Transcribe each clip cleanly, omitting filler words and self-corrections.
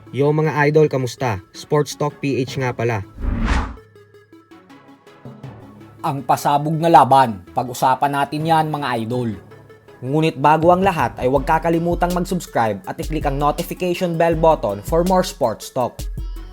Yo mga idol, kamusta? Sports Talk PH nga pala. Ang pasabog na laban, pag-usapan natin yan mga idol. Ngunit bago ang lahat ay huwag kakalimutang mag-subscribe at i-click ang notification bell button for more sports talk.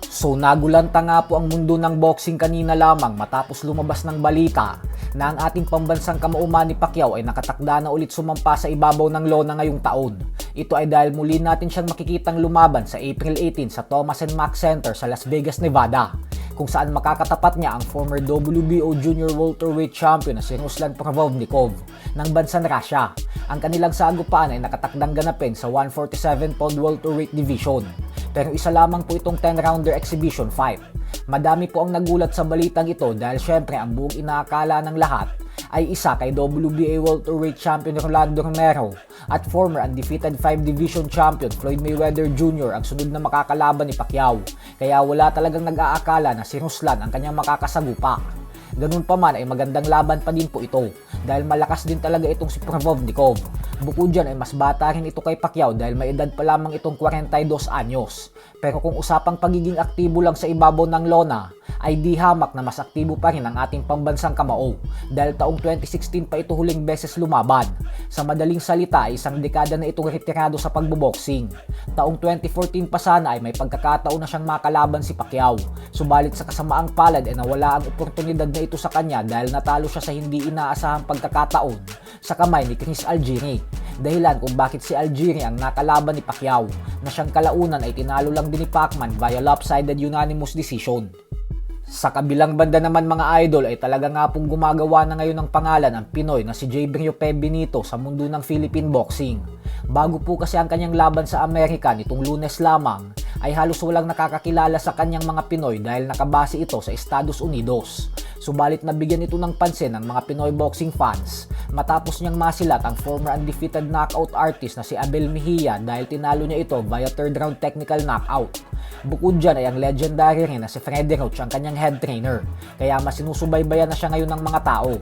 So nagulanta nga po ang mundo ng boxing kanina lamang matapos lumabas ng balita na ang ating pambansang kamao Manny Pacquiao ay nakatakda na ulit sumampa sa ibabaw ng lona ngayong taon. Ito ay dahil muli natin siyang makikitang lumaban sa April 18 sa Thomas & Mack Center sa Las Vegas, Nevada, kung saan makakatapat niya ang former WBO Junior Welterweight Champion na si Ruslan Provodnikov ng bansang Russia. Ang kanilang sagupaan ay nakatakdang ganapin sa 147-pound welterweight division. Pero isa lamang po itong 10-rounder exhibition fight. Madami po ang nagulat sa balitang ito dahil syempre ang buong inaakala ng lahat ay isa kay WBA welterweight champion Rolando Romero at former undefeated 5 division champion Floyd Mayweather Jr. ang sunod na makakalaban ni Pacquiao. Kaya wala talagang nag-aakala na si Ruslan ang kanyang makakasagupa. Ganun pa man ay magandang laban pa din po ito dahil malakas din talaga itong si Provodnikov. Bukod dyan ay mas bata rin ito kay Pacquiao dahil may edad pa lamang itong 42 anyos. Pero kung usapang pagiging aktibo lang sa ibabaw ng lona, ay di hamak na mas aktibo pa rin ang ating pambansang kamao dahil taong 2016 pa ito huling beses lumaban. Sa madaling salita ay isang dekada na itong retirado sa pagboboxing. Taong 2014 pa sana ay may pagkakataon na siyang makalaban si Pacquiao. Subalit sa kasamaang palad ay nawala ang oportunidad na ito sa kanya dahil natalo siya sa hindi inaasahang pagkakataon sa kamay ni Chris Algieri. Dahilan kung bakit si Algieri ang nakalaban ni Pacquiao na siyang kalaunan ay tinalo lang din ni Pacman via lopsided unanimous decision. Sa kabilang banda naman mga idol ay talaga nga pong gumagawa na ngayon ng pangalan ang Pinoy na si Jaybirnio P. Benito sa mundo ng Philippine boxing. Bago po kasi ang kanyang laban sa Amerika nitong Lunes lamang ay halos walang nakakakilala sa kanyang mga Pinoy dahil nakabase ito sa Estados Unidos. Subalit nabigyan ito ng pansin ng mga Pinoy boxing fans matapos niyang masilat ang former undefeated knockout artist na si Abel Mejia dahil tinalo niya ito via third round technical knockout. Bukod dyan ay ang legendary rin na si Freddie Roach ang kanyang head trainer, kaya mas sinusubaybayan na siya ngayon ng mga tao.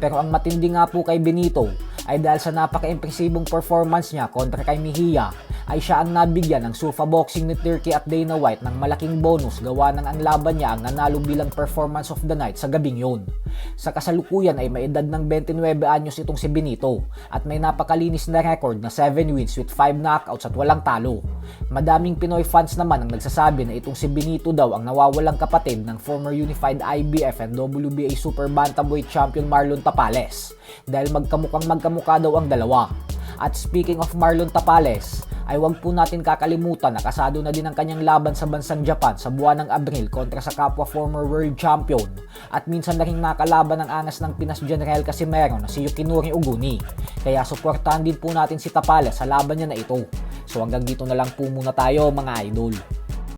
Pero ang matindi nga po kay Benito ay dahil sa napaka-impresibong performance niya kontra kay Mejia, ay siya ang nabigyan ng Sufa Boxing ni Turkey at Dana White ng malaking bonus gawa ng ang laban niya ang nanalo bilang performance of the night sa gabing yun. Sa kasalukuyan ay may edad ng 29 anyos itong si Benito at may napakalinis na record na 7 wins with 5 knockouts at walang talo. Madaming Pinoy fans naman ang nagsasabi na itong si Benito daw ang nawawalang kapatid ng former unified IBF and WBA Super Bantamweight Champion Marlon Tapales dahil magkamukha daw ang dalawa. At speaking of Marlon Tapales, ay wag po natin kakalimutan na kasado na din ang kanyang laban sa bansang Japan sa buwan ng Abril kontra sa kapwa former world champion at minsan na rin nakalaban ng angas ng Pinas General Casimero na si Yukinori Oguni. Kaya suportahan din po natin si Tapales sa laban niya na ito. So hanggang dito na lang po muna tayo mga idol.